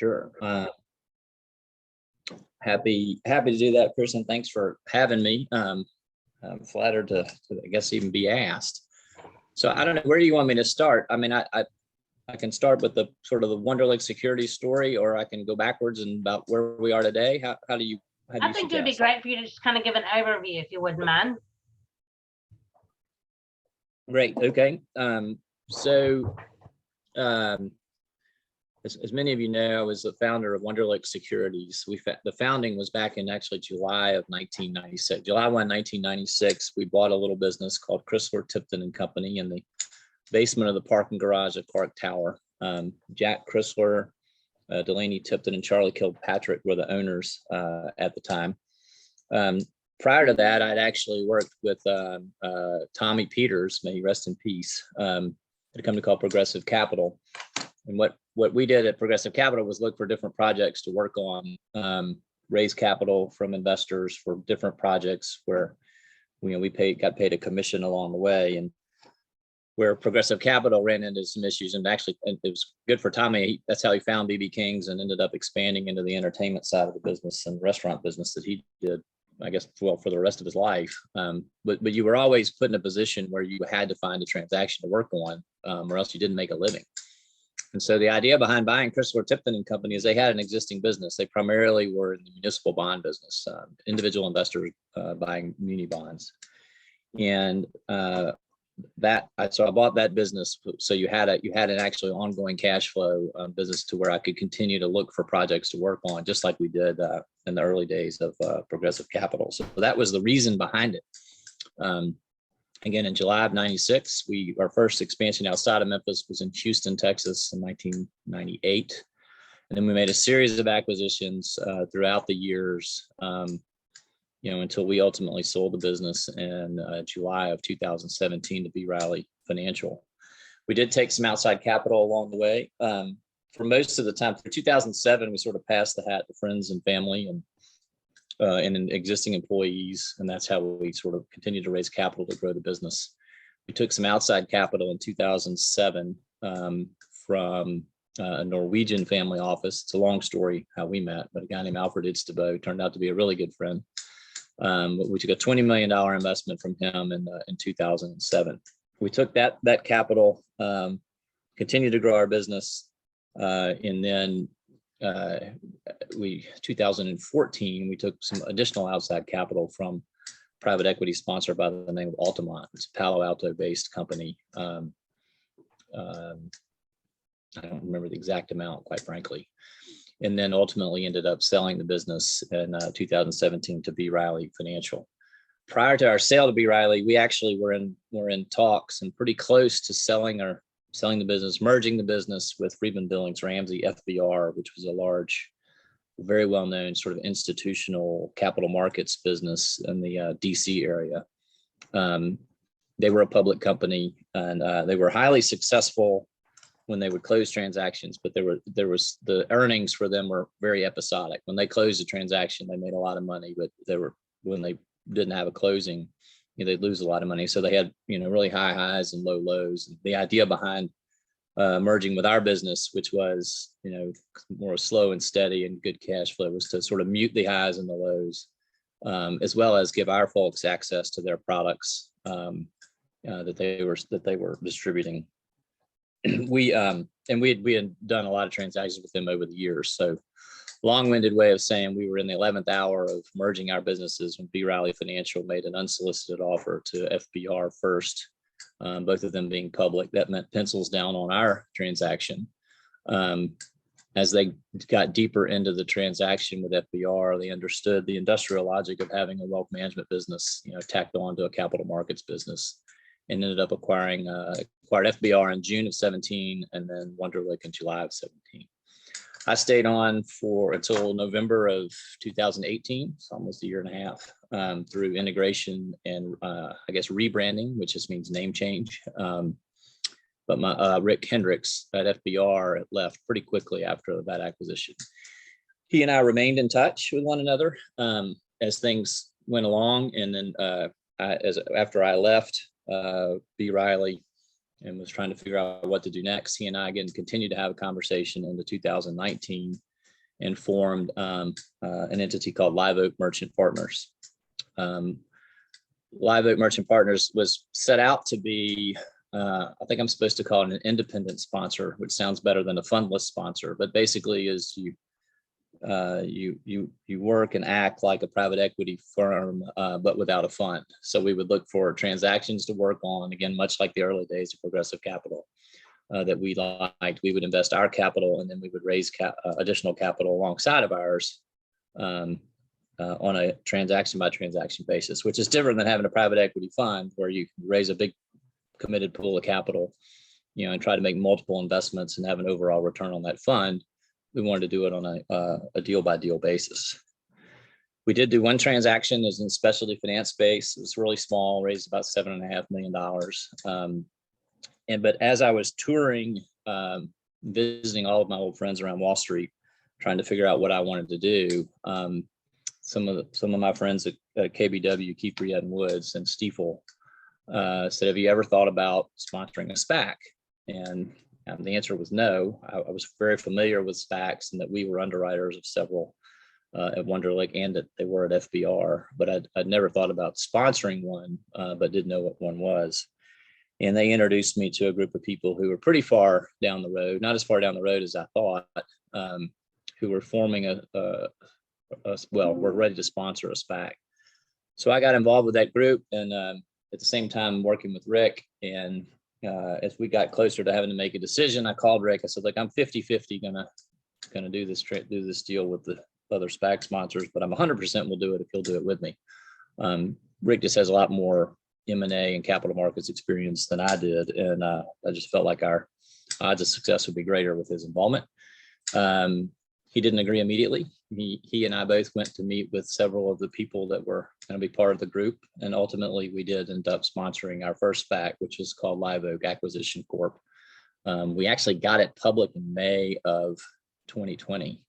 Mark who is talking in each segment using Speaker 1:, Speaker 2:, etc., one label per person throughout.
Speaker 1: Sure. Happy to do that, Chris, and thanks for having me. I'm flattered to I guess even be asked. So I don't know, where do you want me to start? I mean, I can start with the sort of the Wunderlich security story, or I can go backwards and about where we are today. How do you
Speaker 2: I think it would be great for you to just kind of give an overview, if you wouldn't mind.
Speaker 1: Great. Okay. So as many of you know, I was the founder of Wunderlich Securities. The founding was back in actually July of 1996. July 1, 1996, we bought a little business called Chrysler, Tipton and Company in the basement of the parking garage at Clark Tower. Jack Chrysler, Delaney Tipton, and Charlie Kilpatrick were the owners at the time. Prior to that, I'd actually worked with Tommy Peters, may he rest in peace, at a company called Progressive Capital. And what we did at Progressive Capital was look for different projects to work on, raise capital from investors for different projects where we got paid a commission along the way. And where Progressive Capital ran into some issues, and actually it was good for Tommy. That's how he found BB King's and ended up expanding into the entertainment side of the business and restaurant business that he did, I guess, well, for the rest of his life. But you were always put in a position where you had to find a transaction to work on, or else you didn't make a living. And so the idea behind buying Chrysler, Tipton and Company is they had an existing business. They primarily were in the municipal bond business, individual investors buying muni bonds. And so I bought that business. So you had an actually ongoing cash flow business to where I could continue to look for projects to work on, just like we did in the early days of Progressive Capital. So that was the reason behind it. Again, in July of 96, our first expansion outside of Memphis was in Houston, Texas in 1998. And then we made a series of acquisitions throughout the years, until we ultimately sold the business in July of 2017 to B. Riley Financial. We did take some outside capital along the way. For most of the time, for 2007, we sort of passed the hat to friends and family and existing employees, and that's how we sort of continued to raise capital to grow the business. We took some outside capital in 2007 from a Norwegian family office. It's a long story how we met, but a guy named Alfred Idstebo turned out to be a really good friend. We took a $20 million investment from him in 2007. We took that capital, continued to grow our business, and then 2014, we took some additional outside capital from private equity sponsor by the name of Altamont. It's a Palo Alto based company. I don't remember the exact amount, quite frankly. And then ultimately ended up selling the business in 2017 to B. Riley Financial. Prior to our sale to B. Riley, we actually were in talks and pretty close to selling the business, merging the business with Friedman Billings Ramsey FBR, which was a large, very well-known sort of institutional capital markets business in the DC area. They were a public company, and they were highly successful when they would close transactions, but the earnings for them were very episodic. When they closed a transaction, they made a lot of money, but when they didn't have a closing, they'd lose a lot of money. So they had, really high highs and low lows. And the idea behind merging with our business, which was, more slow and steady and good cash flow, was to sort of mute the highs and the lows, as well as give our folks access to their products that they were distributing. We had done a lot of transactions with them over the years. So long-winded way of saying we were in the 11th hour of merging our businesses when B. Riley Financial made an unsolicited offer to FBR first, both of them being public. That meant pencils down on our transaction. As they got deeper into the transaction with FBR, they understood the industrial logic of having a wealth management business, tacked on to a capital markets business, and ended up acquired FBR in June of 17 and then Wunderlich in July of 17. I stayed on until November of 2018, so almost a year and a half, through integration and rebranding, which just means name change. But my Rick Hendricks at FBR left pretty quickly after that acquisition. He and I remained in touch with one another as things went along, and then after I left B. Riley and was trying to figure out what to do next, he and I again continued to have a conversation into 2019. and formed an entity called Live Oak Merchant Partners. Live Oak Merchant Partners was set out to be, I think I'm supposed to call it an independent sponsor, which sounds better than a fundless sponsor, but basically is you work and act like a private equity firm, but without a fund. So we would look for transactions to work on, again, much like the early days of Progressive Capital that we liked. We would invest our capital, and then we would raise additional capital alongside of ours on a transaction by transaction basis, which is different than having a private equity fund where you can raise a big committed pool of capital, and try to make multiple investments and have an overall return on that fund. We wanted to do it on a deal by deal basis. We did do one transaction, is in the specialty finance space. It was really small, raised about $7.5 million. But as I was touring, visiting all of my old friends around Wall Street, trying to figure out what I wanted to do, some of my friends at KBW, Keefe, Bruyette & Woods, and Stifel said, "Have you ever thought about sponsoring a SPAC?" And the answer was no. I was very familiar with SPACs and that we were underwriters of several at Wunderlich and that they were at FBR, but I'd never thought about sponsoring one, but didn't know what one was. And they introduced me to a group of people who were pretty far down the road, not as far down the road as I thought, who were forming we're ready to sponsor a SPAC. So I got involved with that group, and at the same time working with Rick. And as we got closer to having to make a decision, I called Rick. I said, "Look, I'm 50-50 gonna do this deal with the other SPAC sponsors, but I'm 100% will do it if he'll do it with me." Rick just has a lot more M&A and capital markets experience than I did, and I just felt like our odds of success would be greater with his involvement. He didn't agree immediately. He and I both went to meet with several of the people that were going to be part of the group, and ultimately we did end up sponsoring our first SPAC, which was called Live Oak Acquisition Corp. We actually got it public in May of 2020.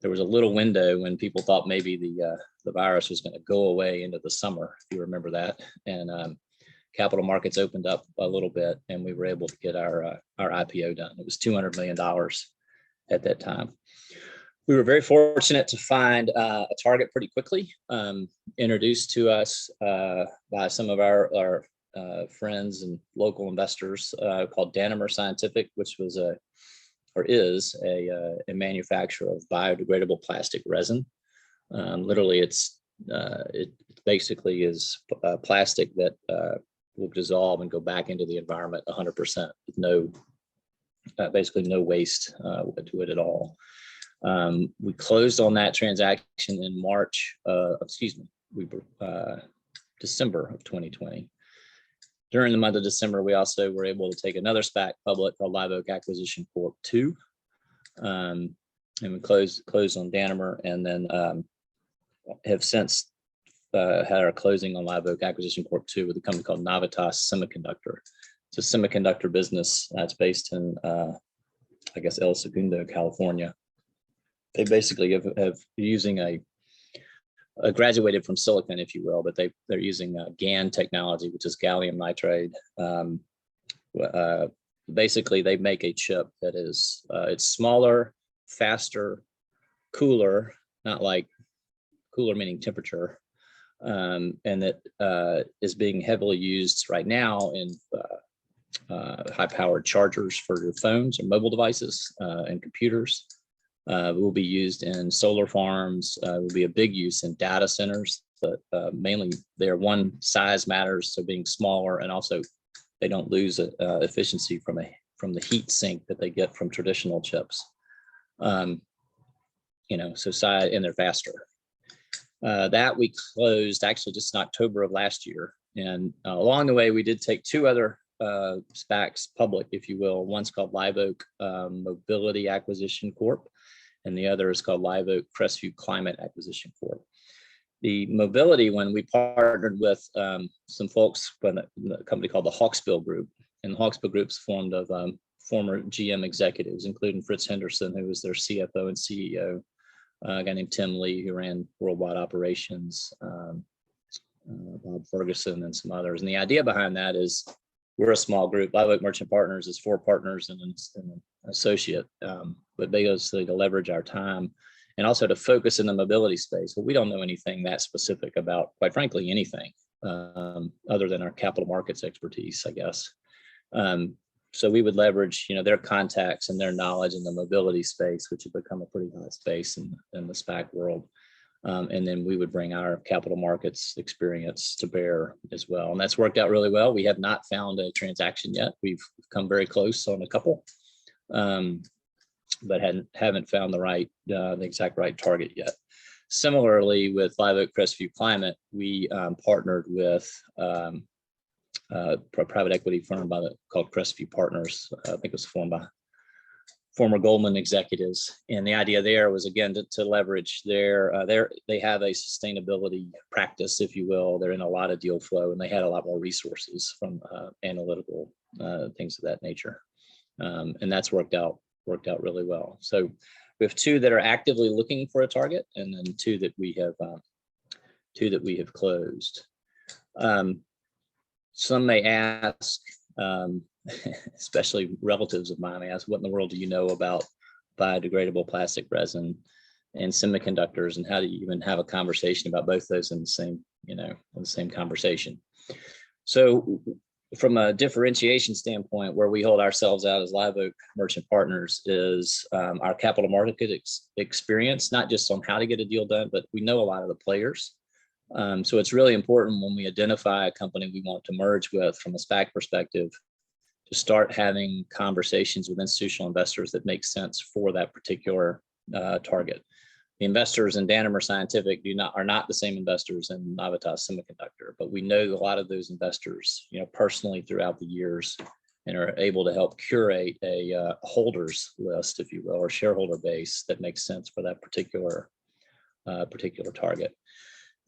Speaker 1: There was a little window when people thought maybe the virus was going to go away into the summer, if you remember that, and capital markets opened up a little bit, and we were able to get our IPO done. It was $200 million at that time. We were very fortunate to find a target pretty quickly, introduced to us by some of our friends and local investors called Danimer Scientific, which was is a manufacturer of biodegradable plastic resin. Literally, it basically is plastic that will dissolve and go back into the environment 100% with basically no waste to it at all. We closed on that transaction in December of 2020. During the month of December, we also were able to take another SPAC public called Live Oak Acquisition Corp. 2. And we closed on Danimer, and then have since had our closing on Live Oak Acquisition Corp. 2 with a company called Navitas Semiconductor. It's a semiconductor business that's based in, El Segundo, California. They basically have using graduated from silicon, if you will, but they're using GaN technology, which is gallium nitride. Basically, they make a chip that is it's smaller, faster, cooler, not like cooler meaning temperature, and that is being heavily used right now in high-powered chargers for your phones or mobile devices and computers. It will be used in solar farms. It will be a big use in data centers, but mainly their one size matters, so being smaller, and also they don't lose efficiency from the heat sink that they get from traditional chips. So size, and they're faster. That we closed actually just in October of last year, and along the way we did take two other SPACs public, if you will. One's called Live Oak Mobility Acquisition Corp., and the other is called Live Oak Crestview Climate Acquisition Corp. The mobility one, we partnered with some folks from a company called the Hawksbill Group, and the Hawksbill Group's formed of former GM executives, including Fritz Henderson, who was their CFO and CEO, a guy named Tim Lee, who ran worldwide operations, Bob Ferguson, and some others. And the idea behind that is we're a small group. Live Oak Merchant Partners is 4 partners and an associate, but basically to leverage our time and also to focus in the mobility space. But we don't know anything that specific about, quite frankly, anything other than our capital markets expertise, I guess. So we would leverage, their contacts and their knowledge in the mobility space, which had become a pretty hot space in the SPAC world. And then we would bring our capital markets experience to bear as well. And that's worked out really well. We have not found a transaction yet. We've come very close on a couple, but haven't found the exact right target yet. Similarly, with Live Oak Crestview Climate, we partnered with a private equity firm called Crestview Partners. I think it was formed by former Goldman executives. And the idea there was, again, to leverage they have a sustainability practice, if you will. They're in a lot of deal flow, and they had a lot more resources from analytical things of that nature. And that's worked out really well. So we have two that are actively looking for a target, and then two that we have closed. Some may ask, especially relatives of mine, may ask, what in the world do you know about biodegradable plastic resin and semiconductors, and how do you even have a conversation about both those in the same conversation? So from a differentiation standpoint, where we hold ourselves out as Live Oak Merchant Partners is our capital market experience, not just on how to get a deal done, but we know a lot of the players. So it's really important when we identify a company we want to merge with from a SPAC perspective to start having conversations with institutional investors that make sense for that particular target. The investors in Danimer Scientific are not the same investors in Navitas Semiconductor, but we know a lot of those investors, personally throughout the years, and are able to help curate a holders list, if you will, or shareholder base that makes sense for that particular target.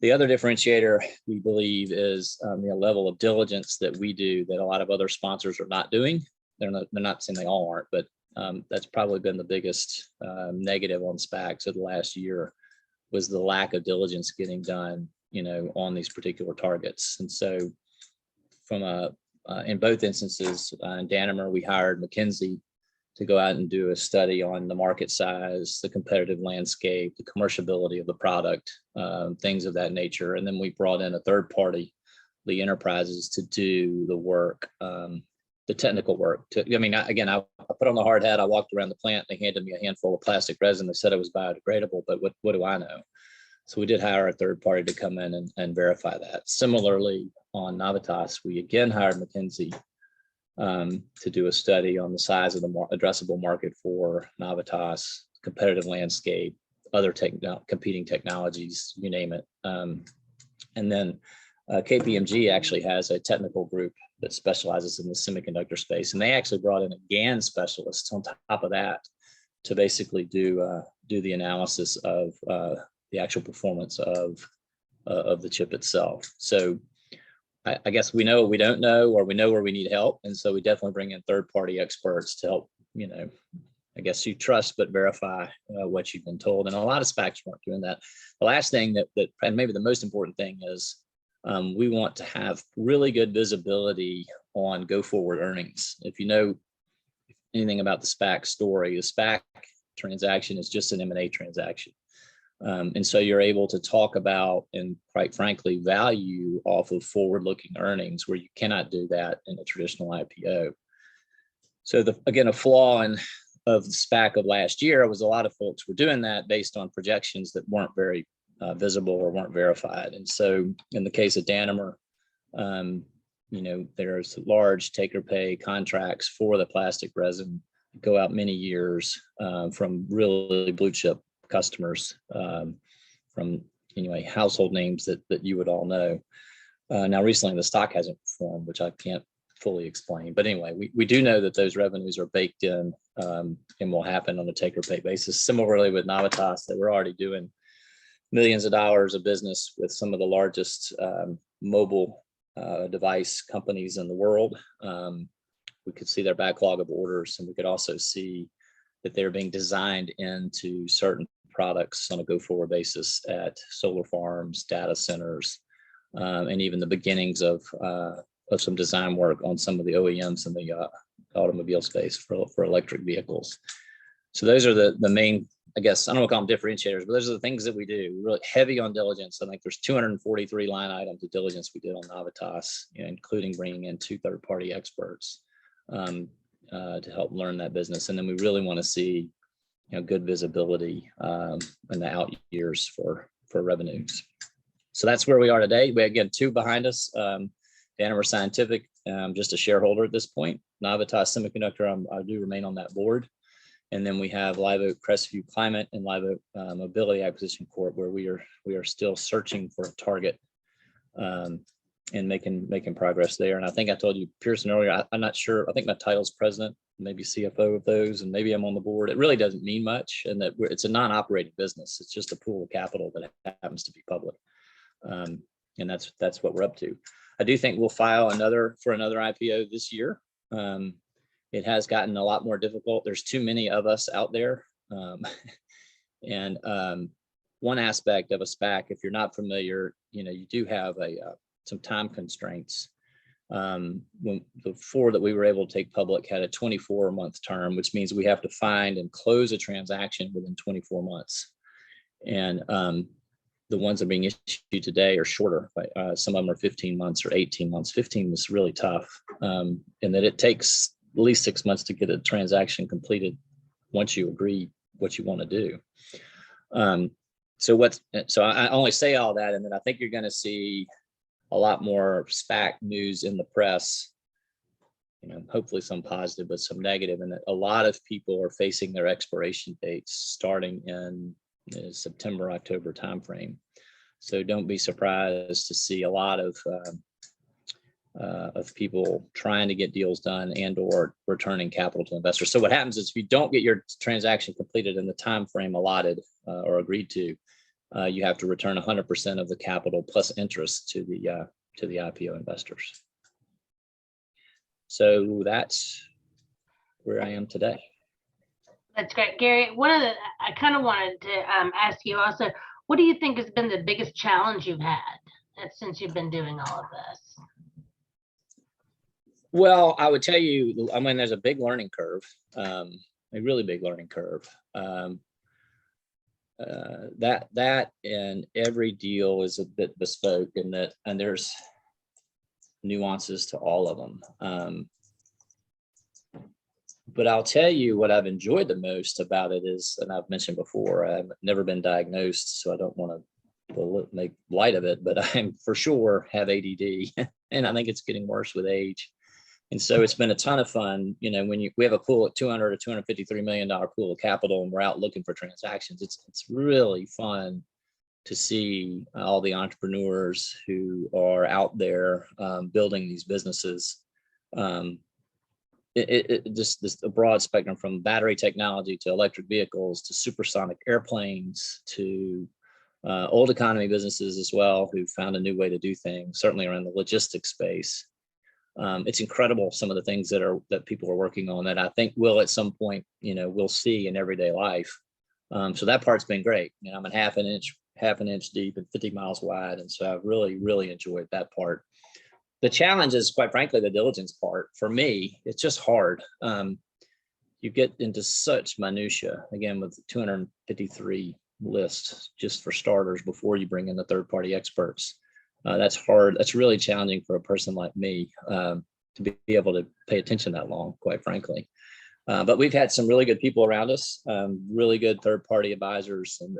Speaker 1: The other differentiator, we believe, is the level of diligence that we do that a lot of other sponsors are not doing. They're not saying they all aren't, but that's probably been the biggest negative on SPACs of the last year, was the lack of diligence getting done, on these particular targets. And so in both instances, in Danimer, we hired McKinsey to go out and do a study on the market size, the competitive landscape, the commercialability of the product, things of that nature. And then we brought in a third party, Lee Enterprises, to do the work, the technical work. I put on the hard hat. I walked around the plant. They handed me a handful of plastic resin. They said it was biodegradable, but what do I know? So we did hire a third party to come in and verify that. Similarly, on Navitas, we again hired McKinsey to do a study on the size of the addressable market for Navitas, competitive landscape, other competing technologies, you name it. And then KPMG actually has a technical group that specializes in the semiconductor space, and they actually brought in a GaN specialist on top of that to basically do the analysis of the actual performance of the chip itself. So I guess we know what we don't know, or we know where we need help. And so we definitely bring in third-party experts to help, I guess you trust but verify what you've been told. And a lot of SPACs weren't doing that. The last thing that and maybe the most important thing is we want to have really good visibility on go-forward earnings. If you know anything about the SPAC story, the SPAC transaction is just an M&A transaction. And so you're able to talk about, and quite frankly, value off of forward-looking earnings, where you cannot do that in a traditional IPO. So again, a flaw of the SPAC of last year was a lot of folks were doing that based on projections that weren't very visible or weren't verified. And so in the case of Danimer, there's large take-or-pay contracts for the plastic resin, go out many years from really blue chip customers, from household names that you would all know. Now recently the stock hasn't performed, which I can't fully explain, but anyway, we do know that those revenues are baked in and will happen on a take or pay basis. Similarly with Navitas, that we're already doing millions of dollars of business with some of the largest mobile device companies in the world. We could see their backlog of orders, and we could also see that they're being designed into certain products on a go-forward basis at solar farms, data centers, and even the beginnings of some design work on some of the OEMs in the automobile space for electric vehicles. So those are the main I guess, I don't want to call them differentiators, but those are the things that we do. We're really heavy on diligence. I think there's 243 line items of diligence we did on Navitas, including bringing in 2 third-party experts to help learn that business. And then we really want to see, good visibility in the out years for revenues. So that's where we are today. We again 2 behind us. Danimer Scientific, just a shareholder at this point. Navitas Semiconductor, I do remain on that board. And then we have Live Oak Crestview Climate and Live Oak Mobility Acquisition Corp, where we are still searching for a target and making progress there. And I think I told you, Pearson, earlier, I'm not sure. I think my title's president, maybe CFO of those, and maybe I'm on the board. It really doesn't mean much, and that it's a non-operating business. It's just a pool of capital that happens to be public, and that's what we're up to. I do think we'll file for another IPO this year. It has gotten a lot more difficult. There's too many of us out there, and one aspect of a SPAC, if you're not familiar, you do have some time constraints. When the 4 that we were able to take public had a 24-month term, which means we have to find and close a transaction within 24 months. And the ones that are being issued today are shorter. Some of them are 15 months or 18 months. 15 was really tough, and that it takes at least 6 months to get a transaction completed once you agree what you want to do. So I only say all that, and then I think you're going to see a lot more SPAC news in the press, hopefully some positive, but some negative, and that a lot of people are facing their expiration dates starting in September, October timeframe. So don't be surprised to see a lot of people trying to get deals done and or returning capital to investors. So what happens is if you don't get your transaction completed in the time frame allotted or agreed to, you have to return 100% of the capital plus interest to the IPO investors. So that's where I am today.
Speaker 2: That's great, Gary. I kind of wanted to ask you also, what do you think has been the biggest challenge you've had since you've been doing all of this?
Speaker 1: Well, I would tell you, there's a big learning curve, a really big learning curve. That and every deal is a bit bespoke and there's nuances to all of them. But I'll tell you what I've enjoyed the most about it is, and I've mentioned before, I've never been diagnosed, so I don't want to make light of it, but I for sure have ADD, and I think it's getting worse with age. And so it's been a ton of fun. When we have a pool at $200 to $253 million pool of capital, and we're out looking for transactions, it's really fun to see all the entrepreneurs who are out there building these businesses. Just a broad spectrum, from battery technology to electric vehicles to supersonic airplanes to old economy businesses as well, who found a new way to do things, certainly around the logistics space. It's incredible some of the things that people are working on that I think will at some point, we'll see in everyday life. So that part's been great. I'm a half an inch deep and 50 miles wide. And so I've really, really enjoyed that part. The challenge is, quite frankly, the diligence part. For me, it's just hard. You get into such minutia, again, with 253 lists just for starters before you bring in the third-party experts. That's hard. That's really challenging for a person like me to be able to pay attention that long, quite frankly. But we've had some really good people around us, really good third-party advisors, and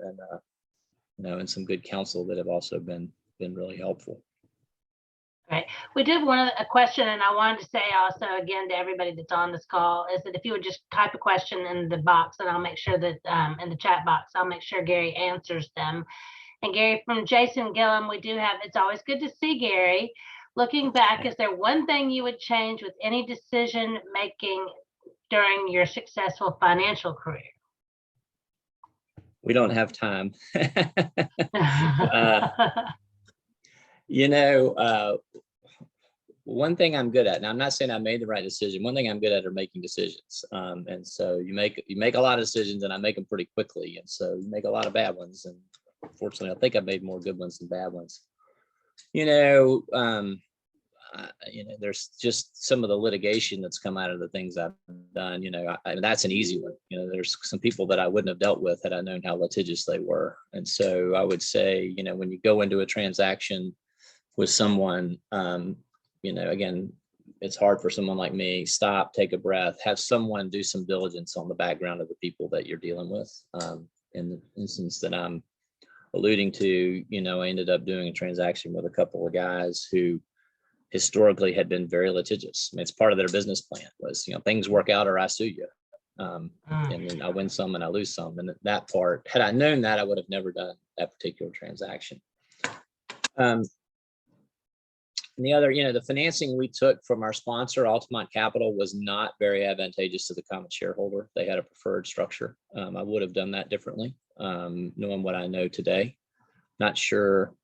Speaker 1: some good counsel that have also been really helpful.
Speaker 2: Right. We did a question, and I wanted to say also again to everybody that's on this call is that if you would just type a question in the box, and I'll make sure that in the chat box, I'll make sure Gary answers them. And Gary, from Jason Gillum, we do have, it's always good to see Gary. Looking back, is there one thing you would change with any decision making during your successful financial career?
Speaker 1: We don't have time. One thing I'm good at, and I'm not saying I made the right decision. One thing I'm good at are making decisions. And so you make a lot of decisions, and I make them pretty quickly. And so you make a lot of bad ones. And fortunately, I think I've made more good ones than bad ones. there's just some of the litigation that's come out of the things I've done. That's an easy one. There's some people that I wouldn't have dealt with had I known how litigious they were. And so I would say, when you go into a transaction with someone, again, it's hard for someone like me. Stop, take a breath, have someone do some diligence on the background of the people that you're dealing with. In the instance that I'm alluding to, I ended up doing a transaction with a couple of guys who historically had been very litigious. It's part of their business plan was, things work out or I sue you. And then I win some and I lose some. And that part, had I known that, I would have never done that particular transaction. And the other, the financing we took from our sponsor, Altamont Capital, was not very advantageous to the common shareholder. They had a preferred structure. I would have done that differently, knowing what I know today. Not sure,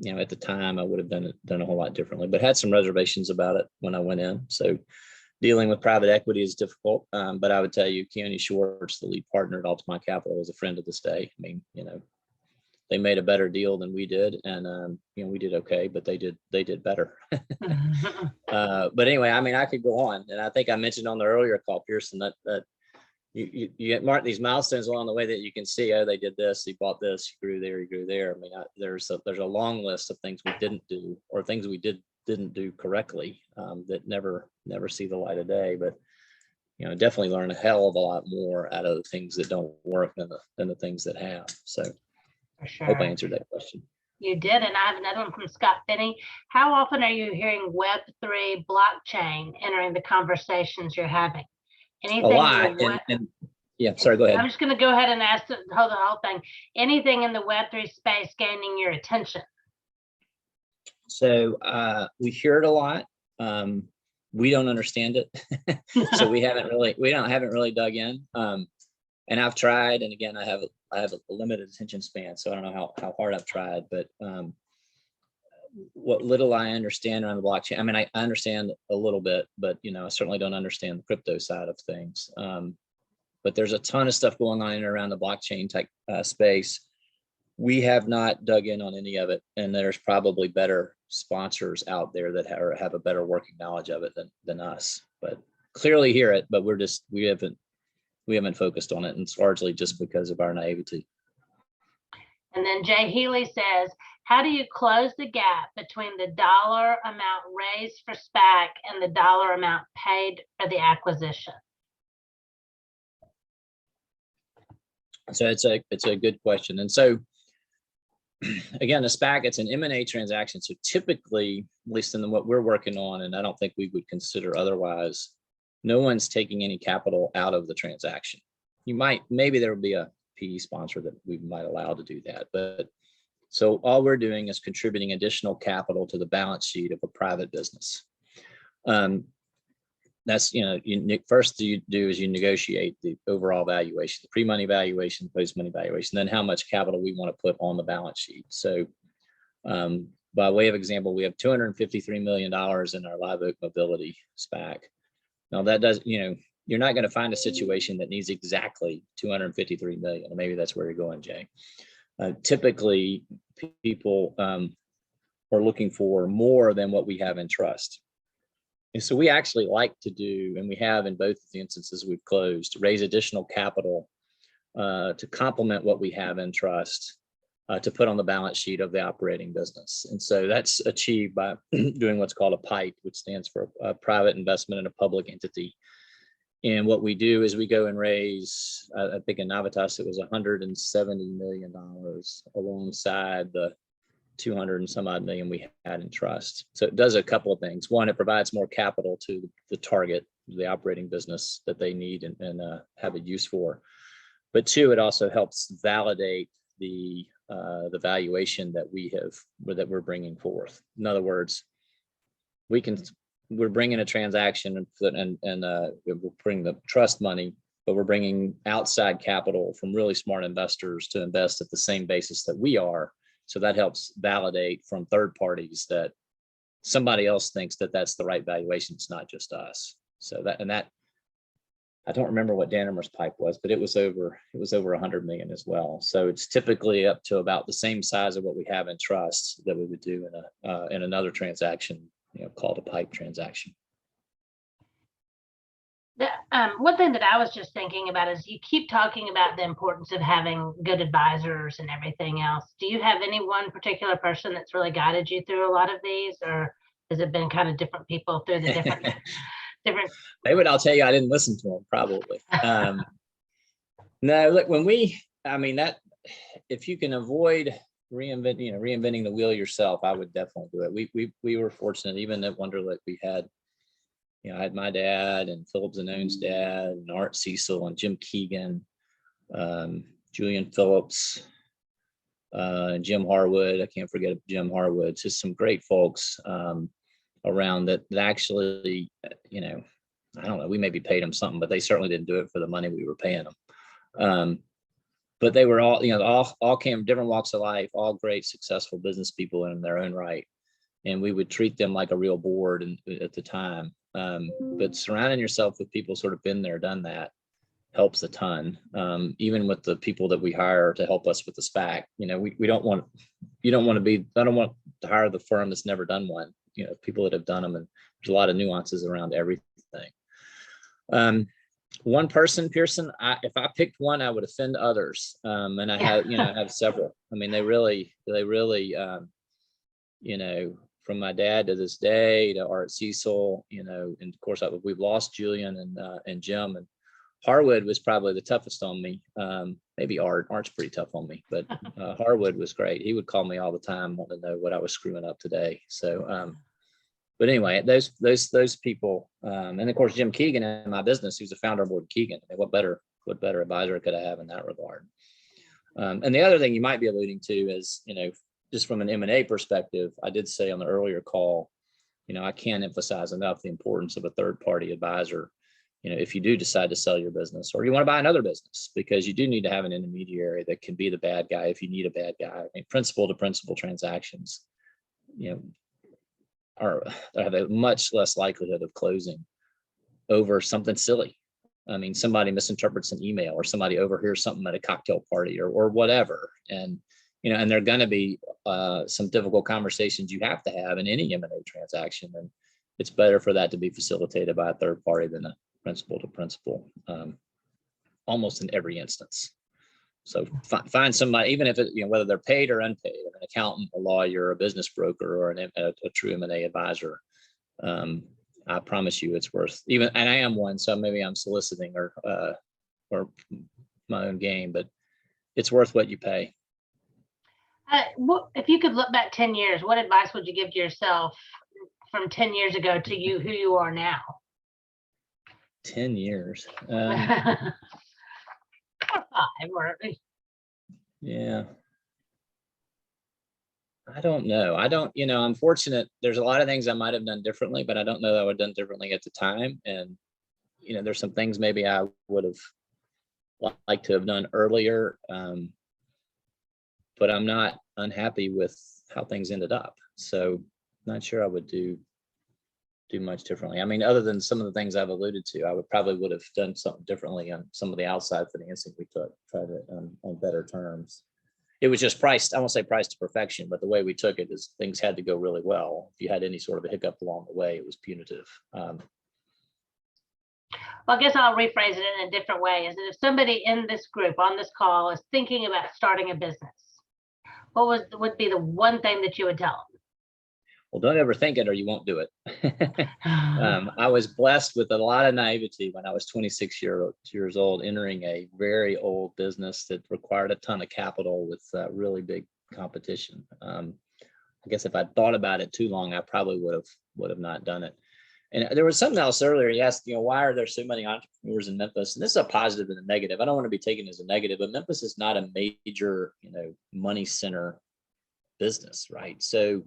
Speaker 1: at the time I would have done a whole lot differently, but had some reservations about it when I went in. So dealing with private equity is difficult, but I would tell you, Keone Schwartz, the lead partner at Altamont Capital, is a friend to this day. I mean, they made a better deal than we did, and we did okay, but they did better. But anyway, I could go on, and I think I mentioned on the earlier call, Pearson, that you get marked these milestones along the way that you can see. Oh, they did this, he bought this, he grew there, he grew there. There's a long list of things we didn't do, or things we didn't do correctly, that never see the light of day. But definitely learn a hell of a lot more out of the things that don't work than the things that have. So.
Speaker 2: For sure.
Speaker 1: Hope I answered that question.
Speaker 2: You did, and I have another one from Scott Finney. How often are you hearing Web3 blockchain entering the conversations you're having? Anything?
Speaker 1: A lot. Yeah, sorry, go ahead.
Speaker 2: I'm just going to go ahead and ask the whole thing. Anything in the Web3 space gaining your attention?
Speaker 1: So we hear it a lot. We don't understand it, so we haven't really dug in. And I've tried, and again, I have a limited attention span, so I don't know how hard I've tried, but what little I understand around the blockchain, I understand a little bit, but I certainly don't understand the crypto side of things. But there's a ton of stuff going on in and around the blockchain tech space. We have not dug in on any of it, and there's probably better sponsors out there that have a better working knowledge of it than us. But clearly hear it, but we haven't focused on it, and it's largely just because of our naivety.
Speaker 2: And then Jay Healy says, how do you close the gap between the dollar amount raised for SPAC and the dollar amount paid for the acquisition?
Speaker 1: So it's a good question. And so again, a SPAC, it's an M&A transaction. So typically, at least in what we're working on, and I don't think we would consider otherwise, no one's taking any capital out of the transaction. Maybe there would be a PE sponsor that we might allow to do that. But so all we're doing is contributing additional capital to the balance sheet of a private business. That's, first you do is you negotiate the overall valuation, the pre-money valuation, post-money valuation, then how much capital we want to put on the balance sheet. So by way of example, we have $253 million in our Live Oak Mobility SPAC. Now that does, you're not going to find a situation that needs exactly 253 million. And maybe that's where you're going, Jay. Typically, people are looking for more than what we have in trust. And so we actually like to do, and we have in both of the instances we've closed, raise additional capital to complement what we have in trust to put on the balance sheet of the operating business. And so that's achieved by doing what's called a PIPE, which stands for a private investment in a public entity. And what we do is we go and raise, I think in Navitas, it was $170 million alongside the 200 and some odd million we had in trust. So it does a couple of things. One, it provides more capital to the target, the operating business that they need and have a use for. But two, it also helps validate the valuation that we're bringing forth. In other words, we're bringing a transaction and we'll bring the trust money, but we're bringing outside capital from really smart investors to invest at the same basis that we are. So that helps validate from third parties that somebody else thinks that that's the right valuation. It's not just us. So that I don't remember what Danimer's PIPE was, but it was over 100 million as well. So it's typically up to about the same size of what we have in trust that we would do in another transaction call to pipe transaction.
Speaker 2: One thing that I was just thinking about is you keep talking about the importance of having good advisors and everything else. Do you have any one particular person that's really guided you through a lot of these, or has it been kind of different people through the different different?
Speaker 1: Maybe I'll tell you, I didn't listen to them probably. No, look, that if you can avoid reinventing the wheel yourself, I would definitely do it. We were fortunate, even at Wunderlich, we had, I had my dad and Philip Zanone's dad and Art Cecil and Jim Keegan, Julian Phillips, Jim Harwood. I can't forget Jim Harwood. Just some great folks around that actually, I don't know, we maybe paid them something, but they certainly didn't do it for the money we were paying them. But they were all came from different walks of life, all great, successful business people in their own right. And we would treat them like a real board at the time. But surrounding yourself with people sort of been there, done that helps a ton. Even with the people that we hire to help us with the SPAC, I don't want to hire the firm that's never done one, people that have done them. And there's a lot of nuances around everything. One person, Pearson, if I picked one, I would offend others. And I have, I have several. I mean, they really, from my dad to this day to Art Cecil, and of course we've lost Julian and Jim, and Harwood was probably the toughest on me. Maybe Art's pretty tough on me, but Harwood was great. He would call me all the time, wanting to know what I was screwing up today. So, but anyway, those people, and of course Jim Keegan in my business, who's the founder of Ward Keegan. I mean, what better advisor could I have in that regard? And the other thing you might be alluding to is, just from an M&A perspective, I did say on the earlier call, I can't emphasize enough the importance of a third-party advisor. If you do decide to sell your business or you want to buy another business, because you do need to have an intermediary that can be the bad guy if you need a bad guy. I mean, principal to principal transactions, have a much less likelihood of closing over something silly. I mean, somebody misinterprets an email or somebody overhears something at a cocktail party or whatever. And, and there are going to be some difficult conversations you have to have in any M&A transaction. And it's better for that to be facilitated by a third party than a principal to principal, almost in every instance. So find somebody, even if it, whether they're paid or unpaid, an accountant, a lawyer, a business broker, or a true M&A advisor. I promise you it's worth, and I am one, so maybe I'm soliciting or my own game, but it's worth what you pay.
Speaker 2: If you could look back 10 years, what advice would you give to yourself from 10 years ago to you, who you are now?
Speaker 1: 10 years. Yeah. I don't know. I'm fortunate. There's a lot of things I might have done differently, but I don't know that I would have done differently at the time. And, there's some things maybe I would have liked to have done earlier. But I'm not unhappy with how things ended up. So not sure I would do much differently. I mean, other than some of the things I've alluded to, I would have done something differently on some of the outside financing we took, tried it on better terms. It was just priced, I won't say priced to perfection, but the way we took it is things had to go really well. If you had any sort of a hiccup along the way, it was punitive.
Speaker 2: Well, I guess I'll rephrase it in a different way. Is that if somebody in this group on this call is thinking about starting a business, what would be the one thing that you would tell them?
Speaker 1: Well, don't ever think it or you won't do it. I was blessed with a lot of naivety when I was 26 years old, entering a very old business that required a ton of capital with really big competition. I guess if I'd thought about it too long, I probably would have not done it. And there was something else earlier. He asked, why are there so many entrepreneurs in Memphis? And this is a positive and a negative. I don't want to be taken as a negative, but Memphis is not a major, money center business, right? So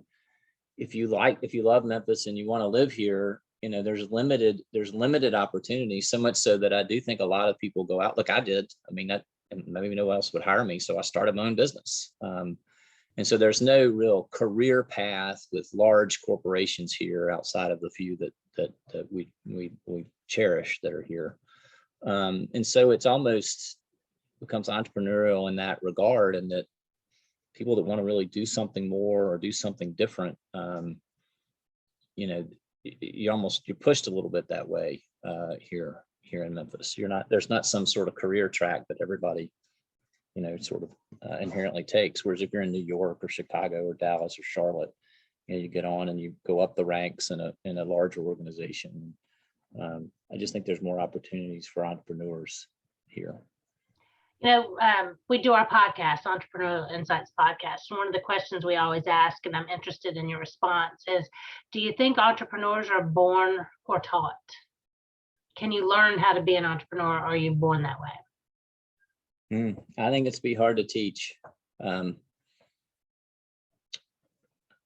Speaker 1: if you love Memphis and you want to live here, there's limited opportunities, so much so that I do think a lot of people go out. Look, I did. I mean, maybe no one else would hire me, so I started my own business. And so there's no real career path with large corporations here outside of the few that we cherish that are here. And so it's almost becomes entrepreneurial in that regard, and that people that want to really do something more or do something different, you're pushed a little bit that way here in Memphis. There's not some sort of career track that everybody, sort of inherently takes. Whereas if you're in New York or Chicago or Dallas or Charlotte, you get on and you go up the ranks in a larger organization. I just think there's more opportunities for entrepreneurs here.
Speaker 2: We do our podcast, Entrepreneurial Insights podcast. And one of the questions we always ask, and I'm interested in your response, is, do you think entrepreneurs are born or taught? Can you learn how to be an entrepreneur, or are you born that way?
Speaker 1: I think it's be hard to teach.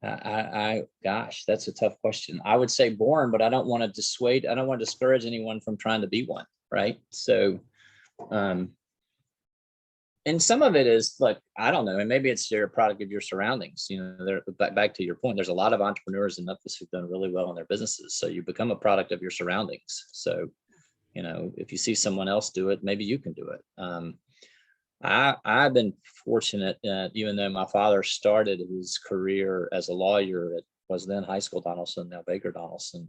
Speaker 1: Gosh, that's a tough question. I would say born, but I don't want to discourage anyone from trying to be one, right? So, and some of it is like, I don't know, and maybe it's your product of your surroundings. Back to your point, there's a lot of entrepreneurs in Memphis who've done really well in their businesses. So you become a product of your surroundings. So, if you see someone else do it, maybe you can do it. I've been fortunate that even though my father started his career as a lawyer at was then High School Donaldson, now Baker Donaldson,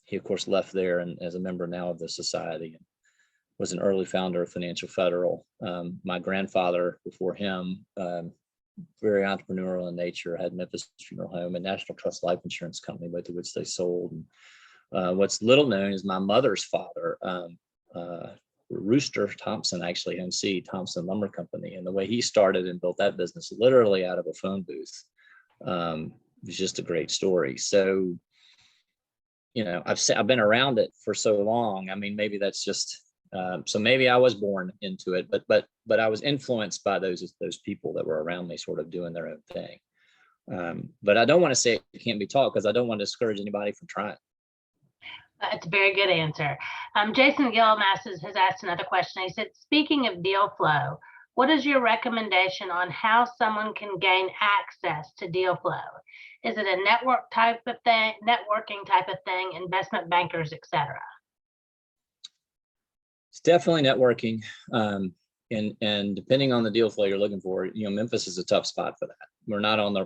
Speaker 1: he of course left there and as a member now of the society, and was an early founder of Financial Federal. My grandfather before him, very entrepreneurial in nature, had Memphis Funeral Home and National Trust Life Insurance Company, both of which they sold. And, what's little known is my mother's father, Rooster Thompson, actually owned C. Thompson Lumber Company, and the way he started and built that business literally out of a phone booth was just a great story. So, I've been around it for so long. I mean, maybe that's just so maybe I was born into it, but I was influenced by those people that were around me, sort of doing their own thing. But I don't want to say it can't be taught, because I don't want to discourage anybody from trying.
Speaker 2: That's a very good answer. Jason Gilmas has asked another question. He said, speaking of deal flow, what is your recommendation on how someone can gain access to deal flow? Is it a networking type of thing, investment bankers, etc.?
Speaker 1: It's definitely networking. And depending on the deal flow you're looking for, Memphis is a tough spot for that. We're not on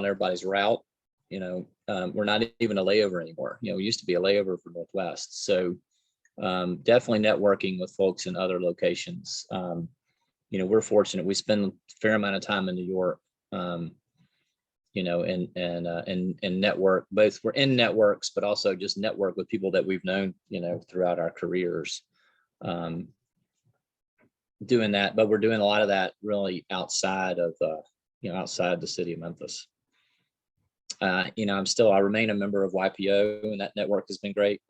Speaker 1: everybody's route. We're not even a layover anymore. We used to be a layover for Northwest. So definitely networking with folks in other locations. We're fortunate. We spend a fair amount of time in New York, and network. Both we're in networks, but also just network with people that we've known, throughout our careers. Doing that, but we're doing a lot of that really outside of outside the city of Memphis. I remain a member of YPO, and that network has been great.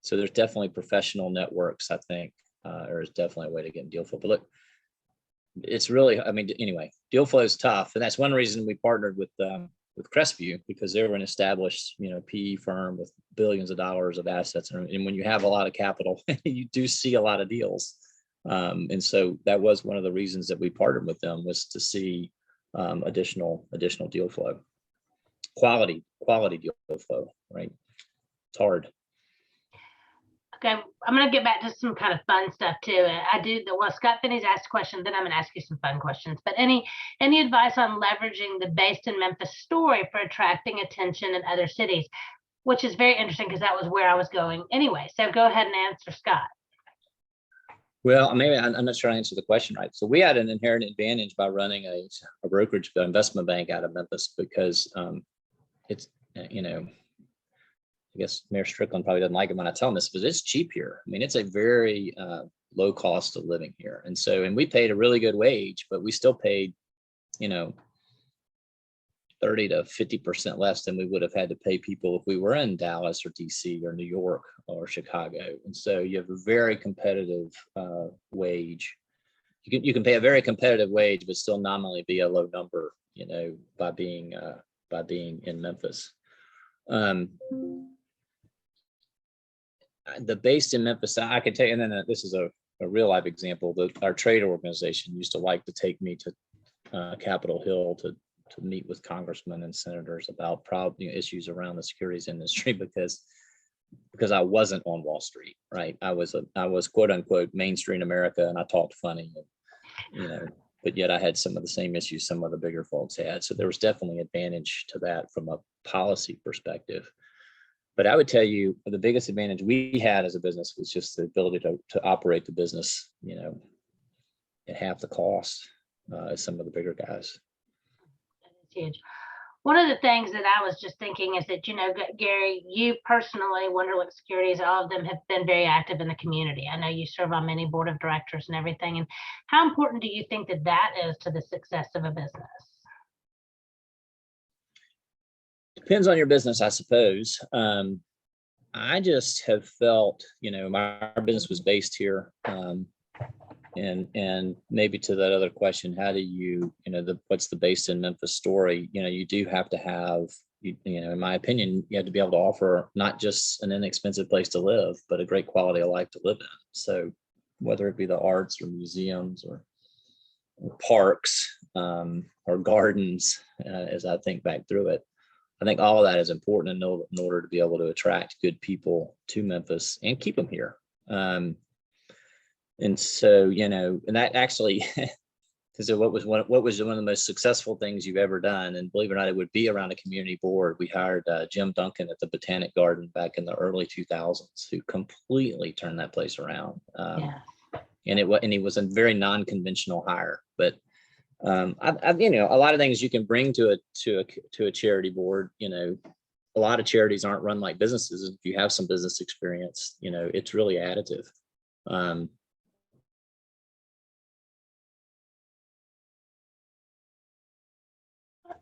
Speaker 1: So there's definitely professional networks, I think, or is definitely a way to get in deal flow. But look, it's really, anyway, deal flow is tough. And that's one reason we partnered with Crestview, because they were an established, PE firm with billions of dollars of assets. And when you have a lot of capital, you do see a lot of deals. And so that was one of the reasons that we partnered with them, was to see additional deal flow, quality deal flow, right? It's hard.
Speaker 2: Okay, I'm going to get back to some kind of fun stuff too. Scott Finney's asked a question, then I'm going to ask you some fun questions. But any advice on leveraging the based in Memphis story for attracting attention in other cities, which is very interesting because that was where I was going anyway. So go ahead and answer, Scott.
Speaker 1: Well, maybe I'm not sure I answered the question right. So we had an inherent advantage by running a brokerage investment bank out of Memphis, because it's, I guess Mayor Strickland probably doesn't like it when I tell him this, but it's cheap here. It's a very low cost of living here. And we paid a really good wage, but we still paid, 30 to 50% less than we would have had to pay people if we were in Dallas or DC or New York or Chicago. And so you have a very competitive wage. You can pay a very competitive wage, but still nominally be a low number, by being in Memphis. The based in Memphis, I can tell you, and then this is a real life example, that our trade organization used to like to take me to Capitol Hill to meet with congressmen and senators about issues around the securities industry, because I wasn't on Wall Street, right? I was quote unquote Main Street America, and I talked funny, but yet I had some of the same issues some of the bigger folks had. So there was definitely advantage to that from a policy perspective. But I would tell you the biggest advantage we had as a business was just the ability to operate the business, at half the cost as some of the bigger guys.
Speaker 2: That's huge. One of the things that I was just thinking is that, Gary, you personally, Wunderlich Securities, all of them have been very active in the community. I know you serve on many board of directors and everything. And how important do you think that that is to the success of a business?
Speaker 1: Depends on your business, I suppose. I just have felt, our business was based here. And maybe to that other question, how do you, what's the based in Memphis story? You do have to have, in my opinion, you have to be able to offer not just an inexpensive place to live, but a great quality of life to live in. So whether it be the arts or museums or parks or gardens, as I think back through it, I think all of that is important in order to be able to attract good people to Memphis and keep them here. And so, and that actually, because what was one of the most successful things you've ever done, and believe it or not, it would be around a community board. We hired Jim Duncan at the Botanic Garden back in the early 2000s, who completely turned that place around.
Speaker 2: Yeah.
Speaker 1: And he was a very non-conventional hire, but a lot of things you can bring to a charity board. A lot of charities aren't run like businesses. If you have some business experience, it's really additive.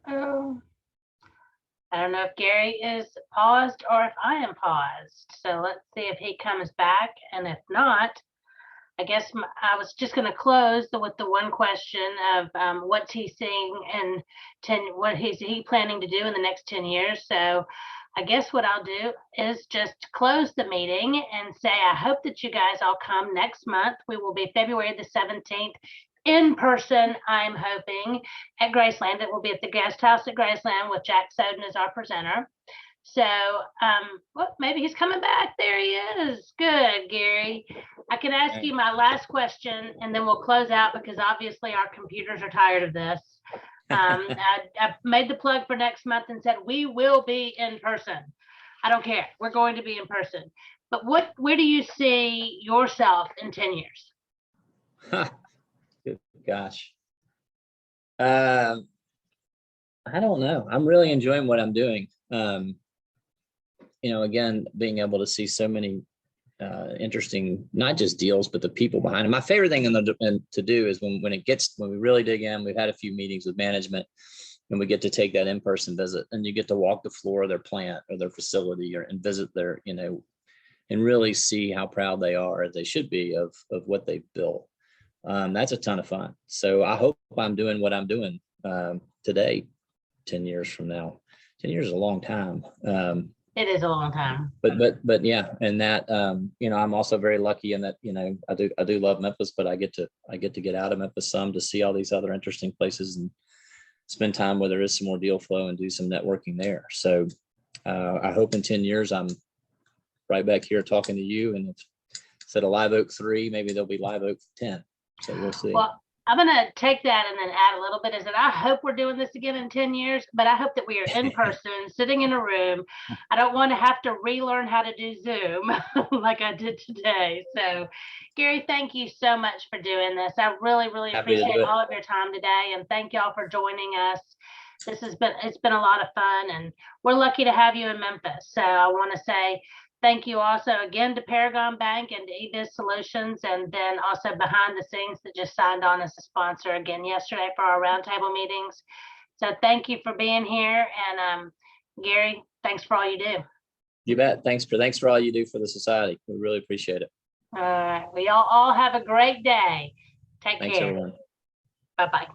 Speaker 2: Oh, I don't know if Gary is paused or if I am paused. So let's see if he comes back. And if not, I guess I was just going to close with the one question of what's he seeing and what he planning to do in the next 10 years. So I guess what I'll do is just close the meeting and say, I hope that you guys all come next month. We will be February the 17th in person, I'm hoping, at Graceland. It will be at the guest house at Graceland with Jack Soden as our presenter. So, well, maybe he's coming back. There he is. Good, Gary. I can ask you my last question, and then we'll close out because obviously our computers are tired of this. I made the plug for next month and said we will be in person. I don't care. We're going to be in person. But where do you see yourself in 10 years?
Speaker 1: Good gosh. I don't know. I'm really enjoying what I'm doing. Again, being able to see so many interesting, not just deals, but the people behind it. My favorite thing to do is when we really dig in. We've had a few meetings with management, and we get to take that in-person visit, and you get to walk the floor of their plant or their facility and visit their, and really see how proud they are, as they should be, of what they've built. That's a ton of fun. So I hope I'm doing what I'm doing today, 10 years from now. 10 years is a long time.
Speaker 2: It is a long time.
Speaker 1: But yeah, and that I'm also very lucky in that I do love Memphis, but I get to get out of Memphis some to see all these other interesting places and spend time where there is some more deal flow and do some networking there. So I hope in 10 years I'm right back here talking to you, and instead of Live Oak 3, maybe there'll be Live Oak 10. So we'll see.
Speaker 2: Well, I'm going to take that and then add a little bit, is that I hope we're doing this again in 10 years, but I hope that we are in person, sitting in a room. I don't want to have to relearn how to do Zoom like I did today. So, Gary, thank you so much for doing this. I really, really appreciate all of your time today, and thank y'all for joining us. It's been a lot of fun, and we're lucky to have you in Memphis. So I want to say thank you also again to Paragon Bank and to eBiz Solutions, and then also Behind the Scenes that just signed on as a sponsor again yesterday for our roundtable meetings. So thank you for being here, and Gary, thanks for all you do.
Speaker 1: You bet. Thanks for all you do for the society. We really appreciate it.
Speaker 2: All right. We all have a great day. Take care.
Speaker 1: Thanks, everyone.
Speaker 2: Bye-bye.